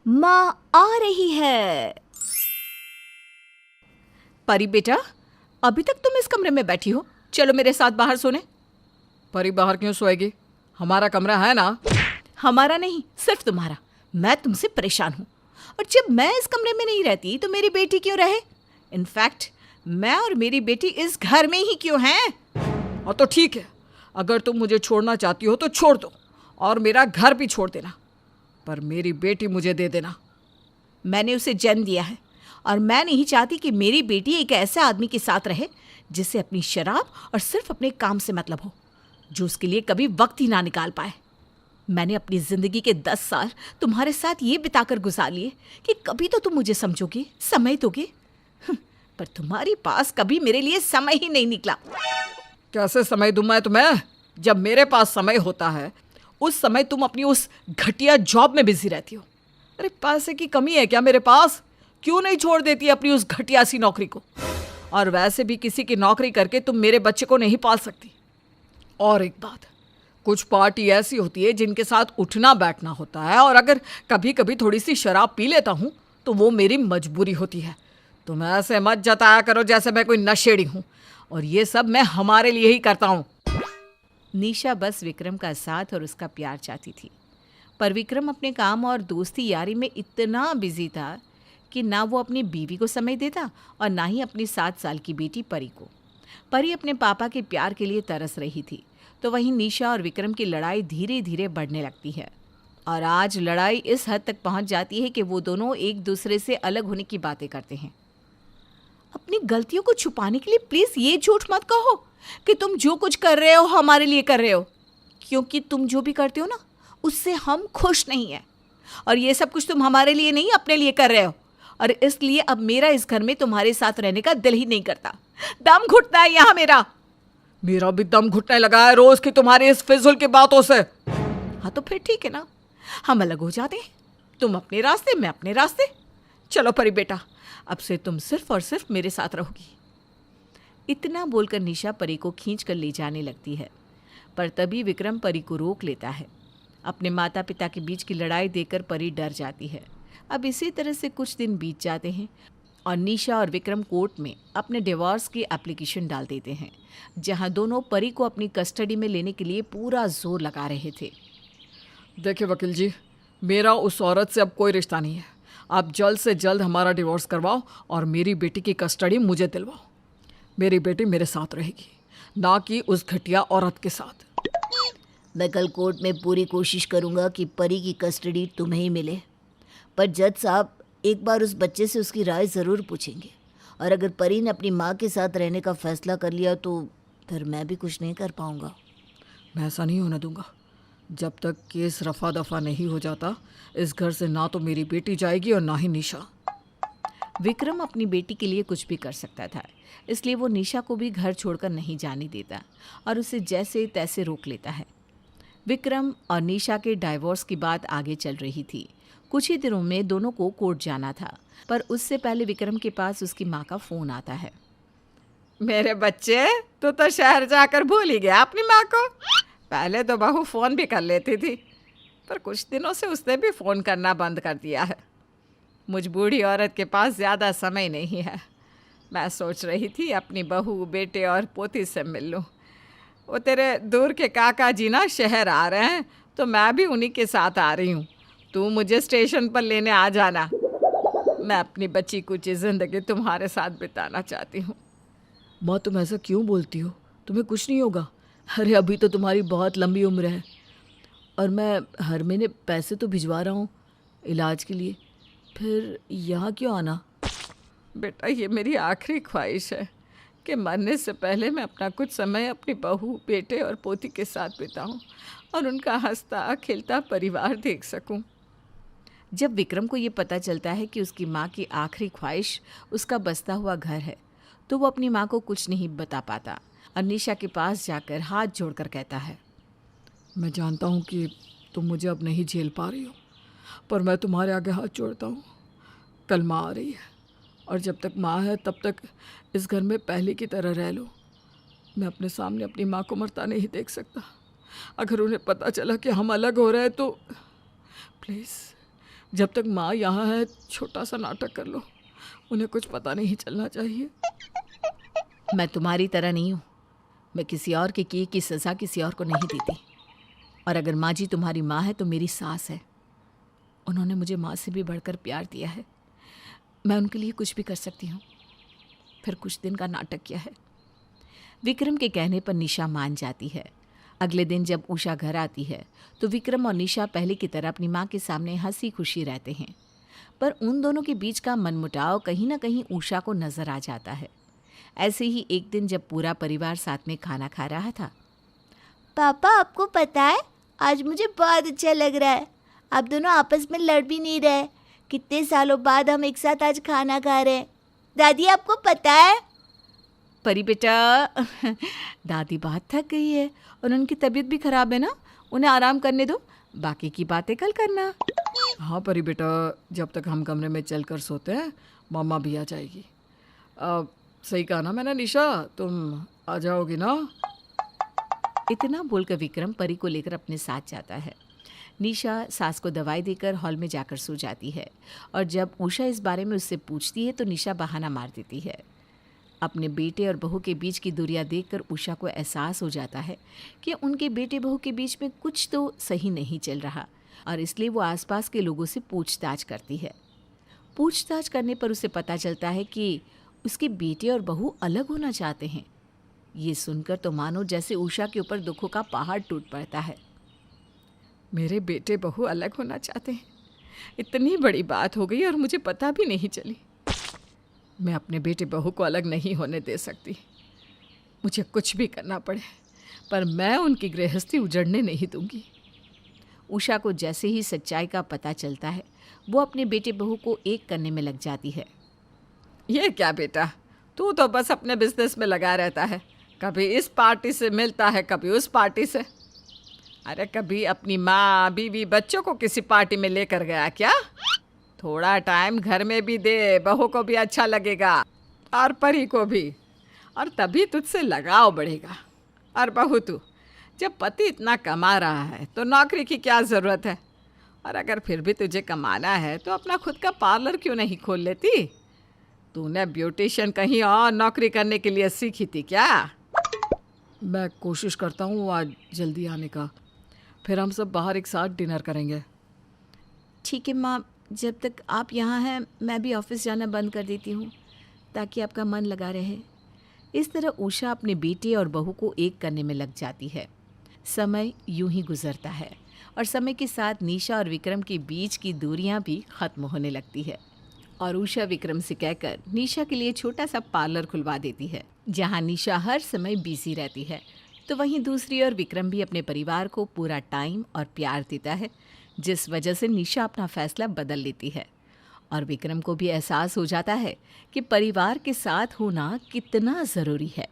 माँ आ रही है। परी बेटा, अभी तक तुम इस कमरे में बैठी हो, चलो मेरे साथ बाहर सोने। परी बाहर क्यों सोएगी? हमारा कमरा है ना। हमारा नहीं, सिर्फ तुम्हारा। मैं तुमसे परेशान हूँ। और जब मैं इस कमरे में नहीं रहती तो मेरी बेटी क्यों रहे? इनफैक्ट मैं और मेरी बेटी इस घर में ही क्यों हैं? और तो ठीक है, अगर तुम मुझे छोड़ना चाहती हो तो छोड़ दो और मेरा घर भी छोड़ देना, पर मेरी बेटी मुझे दे देना। मैंने उसे जन्म दिया है और मैं नहीं चाहती कि मेरी बेटी एक ऐसे आदमी के साथ रहे जिससे अपनी शराब और सिर्फ अपने काम से मतलब हो, जो उसके लिए कभी वक्त ही ना निकाल पाए। मैंने अपनी जिंदगी के 10 साल तुम्हारे साथ ये बिताकर गुजार लिए कि कभी तो तुम मुझे समझोगे, समय दोगे। पर तुम्हारे पास कभी मेरे लिए समय ही नहीं निकला। कैसे समय दूं मैं तुम्हें? जब मेरे पास समय होता है उस समय तुम अपनी उस घटिया जॉब में बिजी रहती हो। अरे पैसे की कमी है क्या मेरे पास? क्यों नहीं छोड़ देती अपनी उस घटिया सी नौकरी को? और वैसे भी किसी की नौकरी करके तुम मेरे बच्चे को नहीं पाल सकती। और एक बात, कुछ पार्टी ऐसी होती है जिनके साथ उठना बैठना होता है, और अगर कभी कभी थोड़ी सी शराब पी लेता हूँ तो वो मेरी मजबूरी होती है। तुम ऐसे मत जताया करो जैसे मैं कोई नशेड़ी हूँ, और ये सब मैं हमारे लिए ही करता हूँ। निशा बस विक्रम का साथ और उसका प्यार चाहती थी, पर विक्रम अपने काम और दोस्ती यारी में इतना बिजी था कि ना वो अपनी बीवी को समय देता और ना ही अपनी 7 साल की बेटी परी को। परी अपने पापा के प्यार के लिए तरस रही थी, तो वहीं निशा और विक्रम की लड़ाई धीरे धीरे बढ़ने लगती है। और आज लड़ाई इस हद तक पहुंच जाती है कि वो दोनों एक दूसरे से अलग होने की बातें करते हैं। अपनी गलतियों को छुपाने के लिए प्लीज ये झूठ मत कहो कि तुम जो कुछ कर रहे हो हमारे लिए कर रहे हो, क्योंकि तुम जो भी करते हो ना उससे हम खुश नहीं हैं। और ये सब कुछ तुम हमारे लिए नहीं अपने लिए कर रहे हो, और इसलिए अब मेरा इस घर में तुम्हारे साथ रहने का दिल ही नहीं करता। दम घुटता है यहाँ मेरा। मेरा भी दम घुटने लगा है रोज की तुम्हारी इस फिजूल की बातों से। हाँ तो फिर ठीक है ना, हम अलग हो जाते हैं, तुम अपने रास्ते मैं अपने रास्ते। चलो परी बेटा, अब से तुम सिर्फ और सिर्फ मेरे साथ रहोगी। इतना बोलकर निशा परी को खींच कर ले जाने लगती है, पर तभी विक्रम परी को रोक लेता है। अपने माता पिता के बीच की लड़ाई देखकर परी डर जाती है। अब इसी तरह से कुछ दिन बीत जाते हैं और निशा और विक्रम कोर्ट में अपने डिवोर्स की एप्लीकेशन डाल देते हैं, जहां दोनों परी को अपनी कस्टडी में लेने के लिए पूरा जोर लगा रहे थे। देखिए वकील जी, मेरा उस औरत से अब कोई रिश्ता नहीं है। आप जल्द से जल्द हमारा डिवोर्स करवाओ और मेरी बेटी की कस्टडी मुझे दिलवाओ। मेरी बेटी मेरे साथ रहेगी, ना कि उस घटिया औरत के साथ। मैं कल कोर्ट में पूरी कोशिश करूंगा कि परी की कस्टडी तुम्हें ही मिले, पर जज साहब एक बार उस बच्चे से उसकी राय ज़रूर पूछेंगे, और अगर परी ने अपनी माँ के साथ रहने का फैसला कर लिया तो फिर मैं भी कुछ नहीं कर पाऊंगा। मैं ऐसा नहीं होने दूंगा। जब तक केस रफा दफा नहीं हो जाता इस घर से ना तो मेरी बेटी जाएगी और ना ही निशा। विक्रम अपनी बेटी के लिए कुछ भी कर सकता था, इसलिए वो निशा को भी घर छोड़कर नहीं जाने देता और उसे जैसे तैसे रोक लेता है। विक्रम और निशा के डाइवोर्स की बात आगे चल रही थी। कुछ ही दिनों में दोनों को कोर्ट जाना था, पर उससे पहले विक्रम के पास उसकी माँ का फ़ोन आता है। मेरे बच्चे, तू तो शहर जाकर भूल ही गया अपनी माँ को। पहले तो बहू फ़ोन भी कर लेती थी, पर कुछ दिनों से उसने भी फ़ोन करना बंद कर दिया है। मुझ बूढ़ी औरत के पास ज़्यादा समय नहीं है। मैं सोच रही थी अपनी बहू, बेटे और पोती से मिल लूँ। वो तेरे दूर के काका जी ना शहर आ रहे हैं, तो मैं भी उन्हीं के साथ आ रही हूँ। तू मुझे स्टेशन पर लेने आ जाना। मैं अपनी बची कुछ ज़िंदगी तुम्हारे साथ बिताना चाहती हूँ। माँ, तुम ऐसा क्यों बोलती हो? तुम्हें कुछ नहीं होगा। अरे अभी तो तुम्हारी बहुत लंबी उम्र है, और मैं हर महीने पैसे तो भिजवा रहा हूँ इलाज के लिए। फिर यहाँ क्यों आना? बेटा, ये मेरी आखिरी ख्वाहिश है कि मरने से पहले मैं अपना कुछ समय अपनी बहू, बेटे और पोती के साथ बिताऊं और उनका हंसता खिलता परिवार देख सकूं। जब विक्रम को ये पता चलता है कि उसकी माँ की आखिरी ख्वाहिश उसका बसता हुआ घर है, तो वो अपनी माँ को कुछ नहीं बता पाता और निशा के पास जाकर हाथ जोड़कर कहता है, मैं जानता हूँ कि तुम मुझे अब नहीं झेल पा रही हो, पर मैं तुम्हारे आगे हाथ जोड़ता हूँ। कल माँ आ रही है, और जब तक माँ है तब तक इस घर में पहले की तरह रह लो। मैं अपने सामने अपनी माँ को मरता नहीं देख सकता। अगर उन्हें पता चला कि हम अलग हो रहे हैं तो प्लीज़ जब तक माँ यहाँ है छोटा सा नाटक कर लो, उन्हें कुछ पता नहीं चलना चाहिए। मैं तुम्हारी तरह नहीं हूँ। मैं किसी और के किए की सज़ा किसी और को नहीं देती। और अगर माँ जी तुम्हारी माँ है तो मेरी सास है। उन्होंने मुझे माँ से भी बढ़कर प्यार दिया है। मैं उनके लिए कुछ भी कर सकती हूँ। फिर कुछ दिन का नाटक क्या है। विक्रम के कहने पर निशा मान जाती है। अगले दिन जब उषा घर आती है तो विक्रम और निशा पहले की तरह अपनी माँ के सामने हंसी खुशी रहते हैं। पर उन दोनों के बीच का मनमुटाव कहीं ना कहीं उषा को नजर आ जाता है। ऐसे ही एक दिन जब पूरा परिवार साथ में खाना खा रहा था। पापा, आपको पता है आज मुझे बहुत अच्छा लग रहा है। आप दोनों आपस में लड़ भी नहीं रहे। कितने सालों बाद हम एक साथ आज खाना खा रहे हैं। दादी, आपको पता है? परी बेटा, दादी बहुत थक गई है और उनकी तबीयत भी खराब है ना। उन्हें आराम करने दो, बाकी की बातें कल करना। हाँ परी बेटा, जब तक हम कमरे में चल कर सोते हैं मम्मा भी आ जाएगी। सही कहा ना मैंने निशा, तुम आ जाओगी ना? इतना बोलकर विक्रम परी को लेकर अपने साथ जाता है। निशा सास को दवाई देकर हॉल में जाकर सो जाती है और जब उषा इस बारे में उससे पूछती है तो निशा बहाना मार देती है। अपने बेटे और बहू के बीच की दूरियां देखकर उषा को एहसास हो जाता है कि उनके बेटे बहू के बीच में कुछ तो सही नहीं चल रहा और इसलिए वो आसपास के लोगों से पूछताछ करती है। पूछताछ करने पर उसे पता चलता है कि उसके बेटे और बहू अलग होना चाहते हैं। ये सुनकर तो मानो जैसे उषा के ऊपर दुखों का पहाड़ टूट पड़ता है। मेरे बेटे बहू अलग होना चाहते हैं, इतनी बड़ी बात हो गई और मुझे पता भी नहीं चली। मैं अपने बेटे बहू को अलग नहीं होने दे सकती। मुझे कुछ भी करना पड़े, पर मैं उनकी गृहस्थी उजड़ने नहीं दूंगी। उषा को जैसे ही सच्चाई का पता चलता है वो अपने बेटे बहू को एक करने में लग जाती है। ये क्या बेटा, तू तो बस अपने बिजनेस में लगा रहता है। कभी इस पार्टी से मिलता है, कभी उस पार्टी से। अरे कभी अपनी माँ, बीवी, बच्चों को किसी पार्टी में लेकर गया क्या? थोड़ा टाइम घर में भी दे, बहू को भी अच्छा लगेगा और परी को भी, और तभी तुझसे लगाव बढ़ेगा। और बहू तू, जब पति इतना कमा रहा है तो नौकरी की क्या ज़रूरत है? और अगर फिर भी तुझे कमाना है तो अपना खुद का पार्लर क्यों नहीं खोल लेती? तूने ब्यूटिशियन कहीं और नौकरी करने के लिए सीखी थी क्या? मैं कोशिश करता हूँ आज जल्दी आने का, फिर हम सब बाहर एक साथ डिनर करेंगे। ठीक है माँ, जब तक आप यहाँ हैं मैं भी ऑफिस जाना बंद कर देती हूँ ताकि आपका मन लगा रहे। इस तरह उषा अपने बेटे और बहू को एक करने में लग जाती है। समय यूं ही गुजरता है और समय के साथ निशा और विक्रम के बीच की दूरियां भी खत्म होने लगती है और उषा विक्रम से कहकर निशा के लिए छोटा सा पार्लर खुलवा देती है जहां निशा हर समय बिजी रहती है। तो वहीं दूसरी ओर विक्रम भी अपने परिवार को पूरा टाइम और प्यार देता है, जिस वजह से निशा अपना फैसला बदल लेती है और विक्रम को भी एहसास हो जाता है कि परिवार के साथ होना कितना ज़रूरी है।